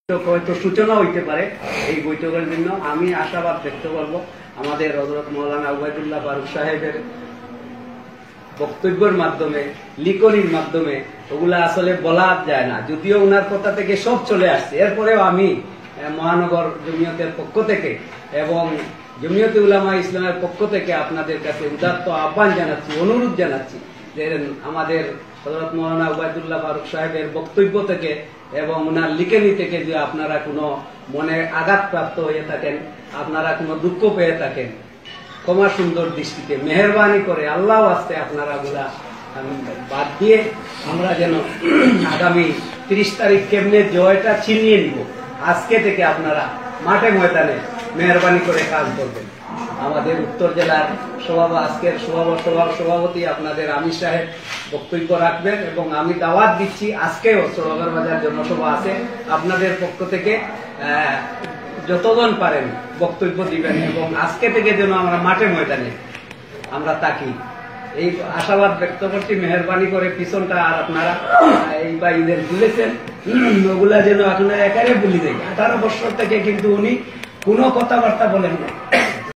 হয়তো সূচনা হইতে পারে এই বৈঠকের জন্য। আমি আশাবাদ ব্যক্ত করব আমাদের হযরত মাওলানা উবাইদুল্লাহ ফারুক সাহেবের বক্তব্যের মাধ্যমে, লিখনির মাধ্যমে ওগুলা আসলে বলা যায় না, যদিও ওনার কথা থেকে সব চলে আসছে। এরপরেও আমি মহানগর জমিয়তের পক্ষ থেকে এবং জমিয়তে উলামা ইসলামের পক্ষ থেকে আপনাদের কাছে উদাত্ত আহ্বান জানাচ্ছি, অনুরোধ জানাচ্ছি যে আমাদের হযরত মাওলানা উবাইদুল্লাহ ফারুক সাহেবের বক্তব্য থেকে এবং ওনার লিখনি থেকে যে আপনারা কোনো মনে আঘাতপ্রাপ্ত হয়ে থাকেন, আপনারা কোনো দুঃখ পেয়ে থাকেন, ক্ষমা সুন্দর দৃষ্টিতে মেহেরবানি করে আল্লাহ আস্তে আপনারা গুলা বাদ দিয়ে আমরা যেন আগামী 30 তারিখ কেমনে জয়টা ছিনিয়ে নিব, আজকে থেকে আপনারা মাঠে ময়দানে মেহরবানি করে কাজ করবেন। আমাদের উত্তর জেলার আজকের সভাপতি আপনাদের আমির সাহেব বক্তব্য রাখবেন এবং আমি দাওয়াত দিচ্ছি, আজকেও সরোবর বাজার জনসভা আছে, আপনাদের পক্ষ থেকে যতজন পারেন বক্তব্য দিবেন এবং আজকে থেকে যেন আমরা মাঠে ময়দানে আমরা থাকি, এই আশাবাদ ব্যক্ত করছি। মেহরবানি করে পিছনটা আর আপনারা এই বা ঈদের ভুলেছেন ওগুলা যেন আপনারা একারে ভুলি যাই। 18 বছর থেকে কিন্তু উনি কোনো কথাবার্তা বলেন না।